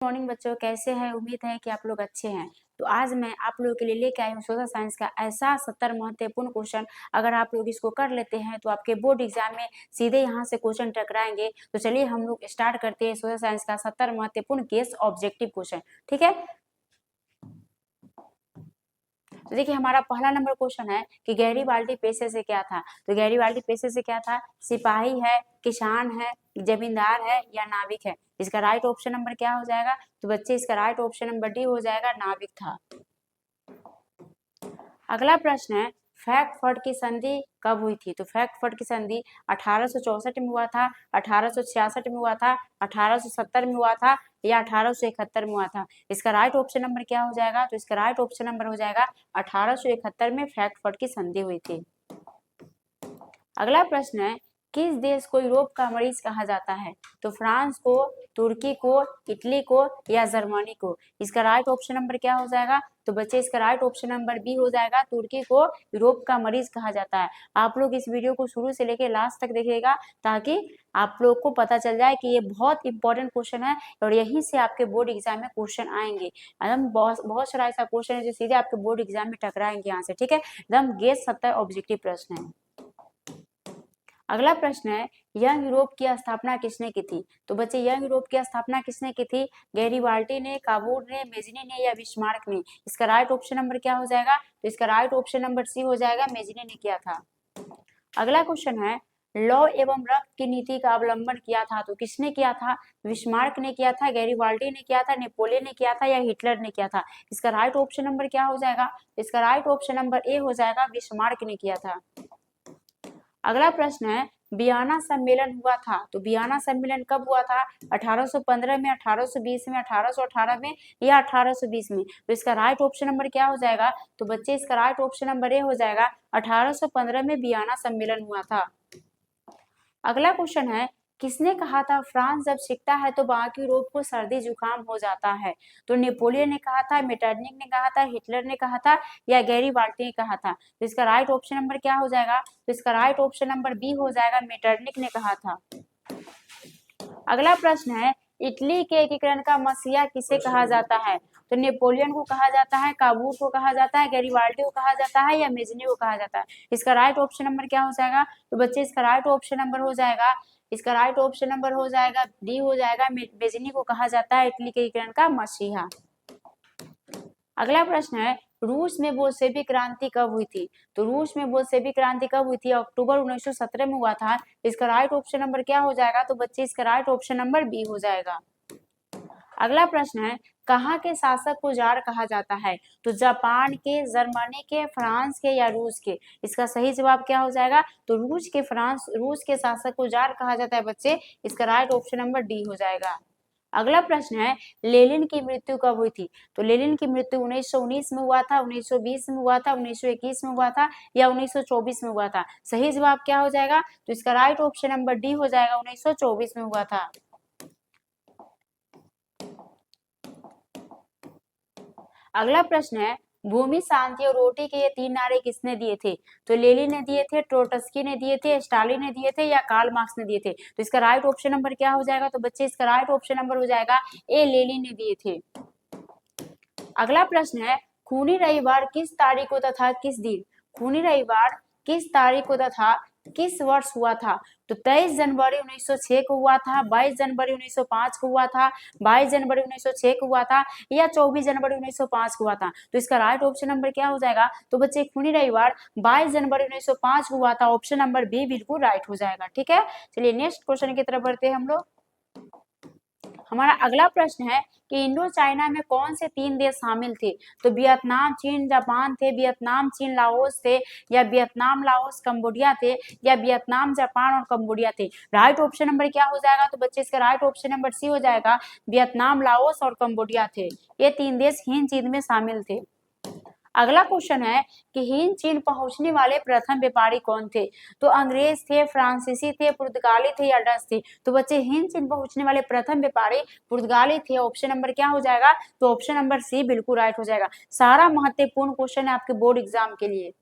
Morning बच्चों, कैसे हैं? उम्मीद है कि आप लोग अच्छे हैं। तो आज मैं आप लोगों के लिए लेके आई हूँ सोशल साइंस का ऐसा 70 महत्वपूर्ण क्वेश्चन। अगर आप लोग इसको कर लेते हैं तो आपके बोर्ड एग्जाम में सीधे यहाँ से क्वेश्चन टकराएंगे। तो चलिए हम लोग स्टार्ट करते हैं सोशल साइंस का 70 महत्वपूर्ण गेस ऑब्जेक्टिव क्वेश्चन। ठीक है, तो देखिए हमारा पहला नंबर क्वेश्चन है कि गैरीबाल्डी पेशे से क्या था। तो गैरीबाल्डी पेशे से क्या था? सिपाही है, किसान है, जमींदार है या नाविक है। इसका राइट ऑप्शन नंबर क्या हो जाएगा? तो बच्चे इसका राइट ऑप्शन नंबर डी हो जाएगा, नाविक था। अगला प्रश्न है फ्रैंकफर्ट की संधि कब हुई थी। तो फ्रैंकफर्ट की संधि 1864 में हुआ था, 1866 में हुआ था, 1870 में हुआ था या 1871 में हुआ था। इसका राइट ऑप्शन नंबर क्या हो जाएगा? तो इसका राइट ऑप्शन नंबर हो जाएगा 1871 में फ्रैंकफर्ट की संधि हुई थी। अगला प्रश्न है किस देश को यूरोप का मरीज कहा जाता है। तो फ्रांस को, तुर्की को, इटली को या जर्मनी को। इसका राइट ऑप्शन नंबर क्या हो जाएगा? तो बच्चे इसका राइट ऑप्शन नंबर बी हो जाएगा, तुर्की को यूरोप का मरीज कहा जाता है। आप लोग इस वीडियो को शुरू से लेकर लास्ट तक देखिएगा ताकि आप लोग को पता चल जाए कि ये बहुत इंपॉर्टेंट क्वेश्चन है और यहीं से आपके बोर्ड एग्जाम में क्वेश्चन आएंगे। एकदम बहुत सारा ऐसा क्वेश्चन है जो सीधे आपके बोर्ड एग्जाम में टकराएंगे यहाँ से। ठीक है, एकदम गेस 70 ऑब्जेक्टिव प्रश्न है। अगला प्रश्न है यंग यूरोप की स्थापना किसने की थी। तो बच्चे यंग यूरोप की स्थापना किसने की थी? गैरीबाल्डी ने, काबूल ने, मेजनी ने या बिस्मार्क ने। इसका राइट ऑप्शन नंबर क्या हो जाएगा? तो इसका राइट ऑप्शन नंबर सी हो जाएगा, मेजनी ने किया था। अगला क्वेश्चन है लौ एवं रक्त की नीति का अवलंबन किया था। तो किसने किया था? बिस्मार्क ने किया था, गैरीबाल्डी ने किया था, नेपोलियन ने किया था या हिटलर ने किया था। इसका राइट ऑप्शन नंबर क्या हो जाएगा? इसका राइट ऑप्शन नंबर ए हो जाएगा, बिस्मार्क ने किया था। अगला प्रश्न है वियना सम्मेलन हुआ था। तो वियना सम्मेलन कब हुआ था? 1815 में, 1820 में, 1818 में या 1820 में। तो इसका राइट ऑप्शन नंबर क्या हो जाएगा? तो बच्चे इसका राइट ऑप्शन नंबर ए हो जाएगा, 1815 में वियना सम्मेलन हुआ था। अगला क्वेश्चन है किसने कहा था फ्रांस जब सीखता है तो बाकी यूरोप को सर्दी जुकाम हो जाता है। तो नेपोलियन ने कहा था, मेटरनिक ने कहा था, हिटलर ने कहा था या गैरीबाल्डी ने कहा था। तो इसका राइट ऑप्शन नंबर क्या हो जाएगा? तो इसका राइट ऑप्शन नंबर बी हो जाएगा, मेटरनिक ने कहा था। अगला प्रश्न है इटली के एकीकरण का मसीहा किसे कहा जाता है। तो नेपोलियन को कहा जाता है, काबूल को कहा जाता है, गैरीबाल्डी को कहा जाता है या मेजनी को कहा जाता है। इसका राइट ऑप्शन नंबर क्या हो जाएगा? तो बच्चे इसका राइट ऑप्शन नंबर हो जाएगा, इसका राइट ऑप्शन नंबर हो जाएगा डी हो जाएगा, मेजनी को कहा जाता है इटली के एकीकरण का मसीहा। अगला प्रश्न है रूस में बोल्शेविक क्रांति कब हुई थी। तो रूस में बोल्शेविक क्रांति कब हुई थी? अक्टूबर 1917 में हुआ था। इसका राइट ऑप्शन नंबर क्या हो जाएगा? तो बच्चे इसका राइट ऑप्शन नंबर बी हो जाएगा। अगला प्रश्न है कहाँ के शासक को जार कहा जाता है। तो जापान के, जर्मनी के, फ्रांस के या रूस के। इसका सही जवाब क्या हो जाएगा? तो रूस के शासक को जार कहा जाता है बच्चे। इसका राइट ऑप्शन नंबर डी हो जाएगा। अगला प्रश्न है लेनिन की मृत्यु कब हुई थी। तो लेनिन की मृत्यु 1919 में हुआ था, 1920 में हुआ था, 1921 में हुआ था या 1924 में हुआ था। सही जवाब क्या हो जाएगा? तो इसका राइट ऑप्शन नंबर डी हो जाएगा, 1924 में हुआ था। अगला प्रश्न है भूमि, शांति और रोटी के ये 3 नारे किसने दिए थे। तो लेनिन ने दिए थे, ट्रोट्स्की ने दिए थे, स्टालिन ने दिए थे या कार्ल मार्क्स ने दिए थे। तो इसका राइट ऑप्शन नंबर क्या हो जाएगा? तो बच्चे इसका राइट ऑप्शन नंबर हो जाएगा ए, लेनिन ने दिए थे। अगला प्रश्न है खूनी रविवार किस तारीख को तथा किस दिन। खूनी रविवार किस तारीख को तथा किस वर्ष हुआ था। तो 23 जनवरी 1906 को हुआ था, 22 जनवरी 1905 को हुआ था, 22 जनवरी 1906 को हुआ था या 24 जनवरी 1905 को हुआ था। तो इसका राइट ऑप्शन नंबर क्या हो जाएगा? तो बच्चे खूनी रविवार 22 जनवरी 1905 को हुआ था। ऑप्शन नंबर बी बिल्कुल राइट हो जाएगा। ठीक है, चलिए नेक्स्ट क्वेश्चन की तरफ बढ़ते हैं हम लोग। हमारा अगला प्रश्न है कि इंडो चाइना में कौन से 3 देश शामिल थे। तो वियतनाम, चीन, जापान थे, वियतनाम, चीन, लाओस थे या वियतनाम, लाओस, कंबोडिया थे या वियतनाम, जापान और कंबोडिया थे। राइट ऑप्शन नंबर क्या हो जाएगा? तो बच्चे इसका राइट ऑप्शन नंबर सी हो जाएगा, वियतनाम, लाओस और कंबोडिया थे। ये 3 देश हिंद चीन में शामिल थे। अगला क्वेश्चन है कि हिंद चीन पहुंचने वाले प्रथम व्यापारी कौन थे। तो अंग्रेज थे, फ्रांसीसी थे, पुर्तगाली थे या डच थे। तो बच्चे हिंद चीन पहुंचने वाले प्रथम व्यापारी पुर्तगाली थे। ऑप्शन नंबर क्या हो जाएगा? तो ऑप्शन नंबर सी बिल्कुल राइट हो जाएगा। सारा महत्वपूर्ण क्वेश्चन है आपके बोर्ड एग्जाम के लिए।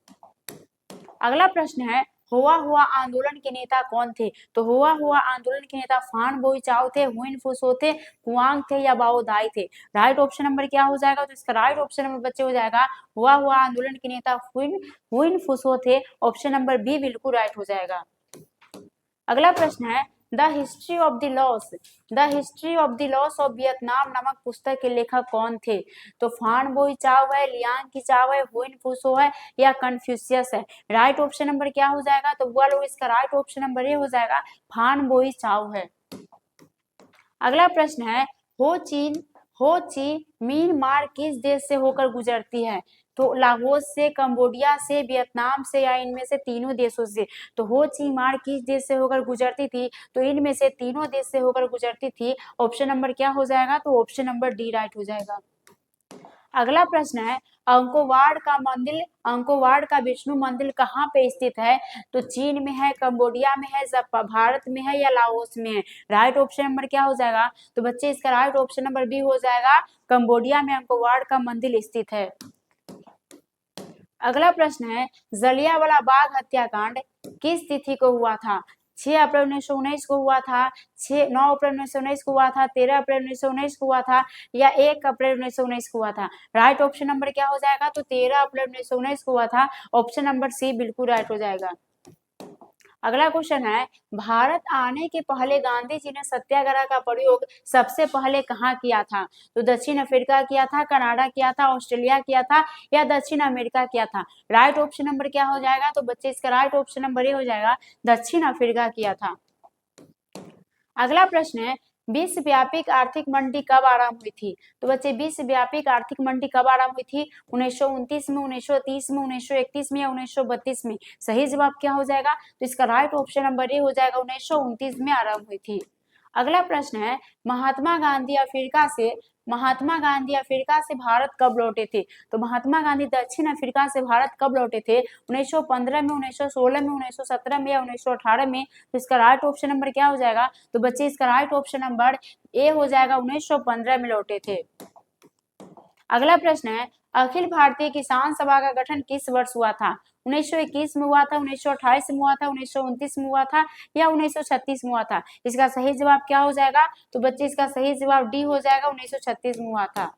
अगला प्रश्न है हुआ हुआ आंदोलन के नेता कौन थे? तो हुआ हुआ आंदोलन के नेता फान बोई चाओ थे, हुइन फुसो थे, कुआंग थे या बाओ दाई थे। राइट ऑप्शन नंबर क्या हो जाएगा? तो इसका राइट ऑप्शन नंबर बच्चे हो जाएगा हुआ हुआ आंदोलन के नेता हुइन हुइन फुसो थे। ऑप्शन नंबर बी बिल्कुल राइट हो जाएगा। अगला प्रश्न है the history of the loss of Vietnam नामक पुस्तक के लेखक कौन थे? तो फान बोई चाओ है, लियांग की चाओ है, हुइन फुसो है या कन्फ्यूशियस है। राइट ऑप्शन नंबर क्या हो जाएगा? तो बुआ लोग इसका राइट ऑप्शन नंबर ए हो जाएगा, फान बोई चाओ है। अगला प्रश्न है हो ची म्यांमार किस देश से होकर गुजरती है? तो लाओस से, कंबोडिया से, वियतनाम से या इनमें से तीनों देशों से। तो हो ची म्यांमार किस देश से होकर गुजरती थी? तो इनमें से तीनों देश से होकर गुजरती थी। ऑप्शन नंबर क्या हो जाएगा? तो ऑप्शन नंबर डी राइट हो जाएगा। अगला प्रश्न है अंकोवाड़ का विष्णु मंदिर कहाँ पे स्थित है? तो चीन में है, कंबोडिया में है, भारत में है या लाओस में है। राइट ऑप्शन नंबर क्या हो जाएगा? तो बच्चे इसका राइट ऑप्शन नंबर बी हो जाएगा, कंबोडिया में अंकोवाड़ का मंदिर स्थित है। अगला प्रश्न है जलियांवाला बाग हत्याकांड किस तिथि को हुआ था? 6 अप्रैल 1919 को हुआ था, 9 अप्रैल 1919 को हुआ था, 13 अप्रैल 1919 को हुआ था या 1 अप्रैल 1919 को हुआ था। राइट ऑप्शन नंबर क्या हो जाएगा? तो 13 अप्रैल 1919 को हुआ था। ऑप्शन नंबर सी बिल्कुल राइट हो जाएगा। अगला क्वेश्चन है भारत आने के पहले गांधी जी ने सत्याग्रह का प्रयोग सबसे पहले कहाँ किया था? तो दक्षिण अफ्रीका किया था, कनाडा किया था, ऑस्ट्रेलिया किया था या दक्षिण अमेरिका किया था। राइट ऑप्शन नंबर क्या हो जाएगा? तो बच्चे इसका राइट ऑप्शन नंबर ये हो जाएगा, दक्षिण अफ्रीका किया था। अगला प्रश्न है विश्वव्यापी आर्थिक मंदी कब आरंभ हुई थी? तो बच्चे विश्वव्यापी आर्थिक मंदी कब आरंभ हुई थी? 1929 में, 1930 में, 1931 में या 1932 में। सही जवाब क्या हो जाएगा? तो इसका राइट ऑप्शन नंबर ए हो जाएगा, 1929 में आरंभ हुई थी। अगला प्रश्न है महात्मा गांधी अफ्रीका से भारत कब लौटे थे? तो महात्मा गांधी दक्षिण अफ्रीका से भारत कब लौटे थे? 1915 में, 1916 में, 1917 में या 1918 में। तो इसका राइट ऑप्शन नंबर क्या हो जाएगा? तो बच्चे इसका राइट ऑप्शन नंबर ए हो जाएगा, 1915 में लौटे थे। अगला प्रश्न है अखिल भारतीय किसान सभा का गठन किस वर्ष हुआ था? 1921 में हुआ था, 1928 में हुआ था, 1929 में हुआ था या 1936 में हुआ था। इसका सही जवाब क्या हो जाएगा? तो बच्चे इसका सही जवाब डी हो जाएगा, 1936 में हुआ था।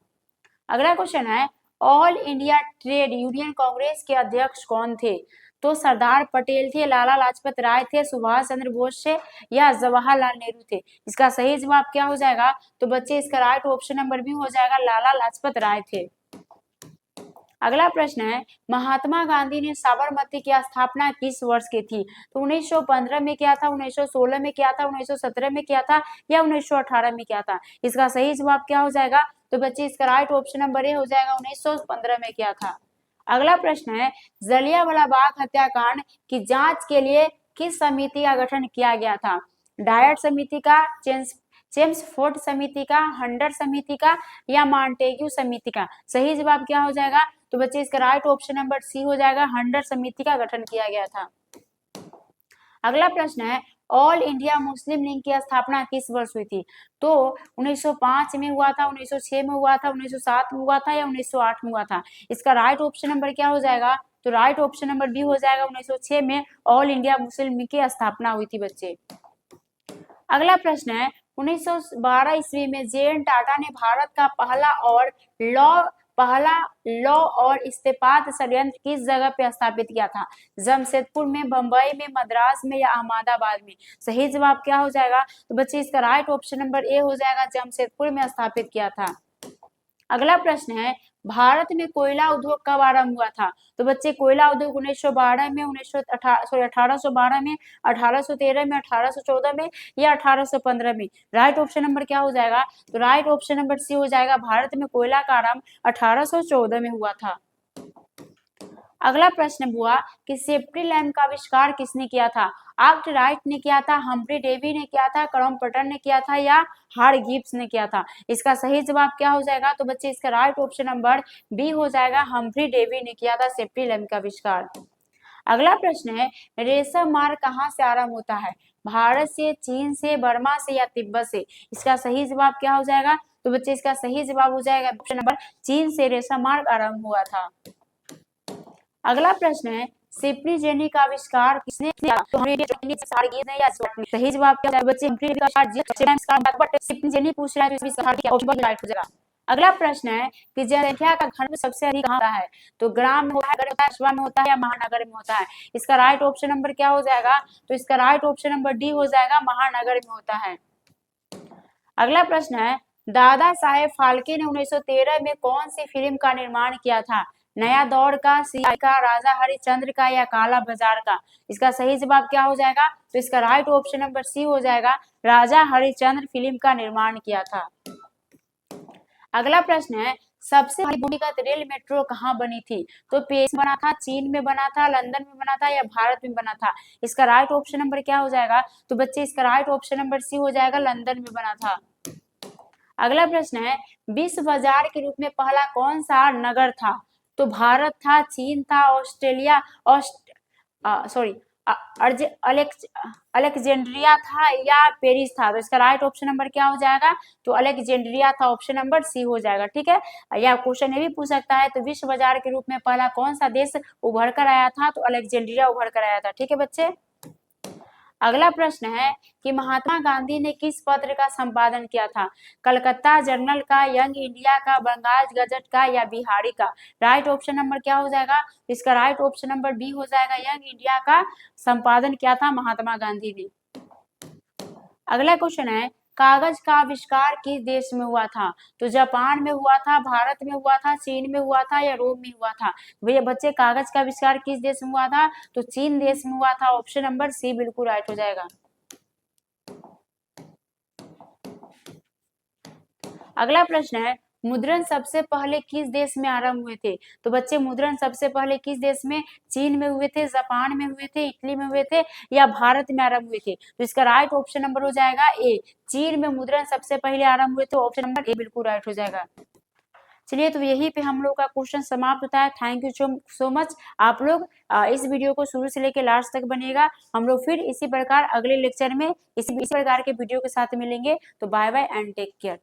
अगला क्वेश्चन है all India trade union Congress के अध्यक्ष कौन थे? तो सरदार पटेल थे, लाला लाजपत राय थे, सुभाष चंद्र बोस थे या जवाहरलाल नेहरू थे। इसका सही जवाब क्या हो जाएगा? तो बच्चे इसका राइट ऑप्शन नंबर बी हो जाएगा, लाला लाजपत राय थे। अगला प्रश्न है महात्मा गांधी ने साबरमती की स्थापना किस वर्ष की थी? तो 1915 में किया था, 1916 में किया था, 1917 में किया था या 1918 में किया था। इसका सही जवाब क्या हो जाएगा? तो बच्चे इसका राइट ऑप्शन नंबर ए हो जाएगा, 1915 में किया था। अगला प्रश्न है जलियांवाला बाग हत्याकांड की जांच के लिए किस समिति का गठन किया गया था? डायट समिति का, चेम्सफोर्ड समिति का, हंटर समिति का या मॉन्टेग्यू समिति का। सही जवाब क्या हो जाएगा? तो बच्चे इसका राइट ऑप्शन नंबर सी हो जाएगा, हंटर समिति का गठन किया गया था। अगला प्रश्न है ऑल इंडिया मुस्लिम लीग की स्थापना किस वर्ष हुई थी? तो 1905 में हुआ था, 1906 में हुआ था, 1907 में हुआ था या 1908 में हुआ था। इसका राइट ऑप्शन नंबर क्या हो जाएगा? तो राइट ऑप्शन नंबर बी हो जाएगा, 1906 में ऑल इंडिया मुस्लिम लीग की स्थापना हुई थी बच्चे। अगला प्रश्न है 1912 ईस्वी में जे.एन. टाटा ने भारत का पहला लौ और इस्तेपात संयंत्र किस जगह पे स्थापित किया था? जमशेदपुर में, बंबई में, मद्रास में या अहमदाबाद में। सही जवाब क्या हो जाएगा? तो बच्चे इसका राइट ऑप्शन नंबर ए हो जाएगा, जमशेदपुर में स्थापित किया था। अगला प्रश्न है भारत में कोयला उद्योग कब आरंभ हुआ था? तो बच्चे कोयला उद्योग 1912 में, 1812 में, 1813 में, 1814 में या 1815 में। राइट ऑप्शन नंबर क्या हो जाएगा? तो राइट ऑप्शन नंबर सी हो जाएगा, भारत में कोयला का आरंभ 1814 में हुआ था। अगला प्रश्न हुआ कि सेफ्टी लैम्प का आविष्कार किसने किया था? आर्क्ट राइट ने किया था, हम्फ्री डेवी ने किया था, क्रॉम्पटन ने किया था या हार्ड गिब्स ने किया था। इसका सही जवाब क्या हो जाएगा? तो बच्चे इसका राइट ऑप्शन नंबर बी हो जाएगा, हम्फ्री डेवी ने किया था सेफ्टी लैम्प का आविष्कार। अगला प्रश्न है रेशम मार्ग कहाँ से आरंभ होता है? भारत से, चीन से, बर्मा से या तिब्बत से। इसका सही जवाब क्या हो जाएगा? तो बच्चे इसका सही जवाब हो जाएगा ऑप्शन नंबर चीन से रेशम मार्ग आरंभ हुआ था। अगला प्रश्न है सिप्री जेनी का आविष्कार किसने किया? तो हमें सही जवाब क्या है बच्चे? सिप्री जेनी पूछ रहा है, राइट हो जाएगा। अगला प्रश्न है कि जनसंख्या का घनत्व सबसे अधिक कहाँ होता है? तो ग्राम में होता है, कस्बा में होता है या महानगर में होता है? इसका राइट ऑप्शन नंबर क्या हो जाएगा? तो इसका राइट ऑप्शन नंबर डी हो जाएगा, महानगर में होता है। अगला प्रश्न है दादा साहेब फाल्के ने 1913 में कौन सी फिल्म का निर्माण किया था? नया दौर का, सीआई का, राजा हरिश्चंद्र का या काला बाजार का? इसका सही जवाब क्या हो जाएगा? तो इसका राइट ऑप्शन नंबर सी हो जाएगा, राजा हरिश्चंद्र फिल्म का निर्माण किया था। अगला प्रश्न है सबसे पहली भूमिगत रेल मेट्रो कहाँ बनी थी? तो पेरिस बना था, चीन में बना था, लंदन में बना था या भारत में बना था? इसका राइट ऑप्शन नंबर क्या हो जाएगा? तो बच्चे इसका राइट ऑप्शन नंबर सी हो जाएगा, लंदन में बना था। अगला प्रश्न है विश्व बाजार के रूप में पहला कौन सा नगर था? तो भारत था, चीन था, ऑस्ट्रेलिया सॉरी अलेक्जेंड्रिया था या पेरिस था? तो इसका राइट ऑप्शन नंबर क्या हो जाएगा? तो अलेक्जेंड्रिया था, ऑप्शन नंबर सी हो जाएगा। ठीक है, या क्वेश्चन ये भी पूछ सकता है तो विश्व बाजार के रूप में पहला कौन सा देश उभर कर आया था? तो अलेक्जेंड्रिया उभर कर आया था। ठीक है बच्चे। अगला प्रश्न है कि महात्मा गांधी ने किस पत्र का संपादन किया था? कलकत्ता जर्नल का, यंग इंडिया का, बंगाल गजट का या बिहारी का? राइट ऑप्शन नंबर क्या हो जाएगा? इसका राइट ऑप्शन नंबर बी हो जाएगा, यंग इंडिया का संपादन किया था महात्मा गांधी ने। अगला क्वेश्चन है कागज का आविष्कार किस देश में हुआ था? तो जापान में हुआ था, भारत में हुआ था, चीन में हुआ था या रोम में हुआ था? भैया बच्चे कागज का आविष्कार किस देश में हुआ था? तो चीन देश में हुआ था, ऑप्शन नंबर सी बिल्कुल राइट हो जाएगा। अगला प्रश्न है मुद्रण सबसे पहले किस देश में आरंभ हुए थे? तो बच्चे मुद्रण सबसे पहले किस देश में? चीन में हुए थे, जापान में हुए थे, इटली में हुए थे या भारत में आरंभ हुए थे? तो इसका राइट ऑप्शन नंबर हो जाएगा ए, चीन में मुद्रण सबसे पहले आरंभ हुए थे, ऑप्शन नंबर ए बिल्कुल राइट हो जाएगा। चलिए तो यही पे हम लोग का क्वेश्चन समाप्त होता है। Thank you so much. आप लोग इस वीडियो को शुरू से लेकर लास्ट तक बनेगा। हम लोग फिर इसी प्रकार अगले लेक्चर में इसी प्रकार के वीडियो के साथ मिलेंगे। तो bye bye and take care.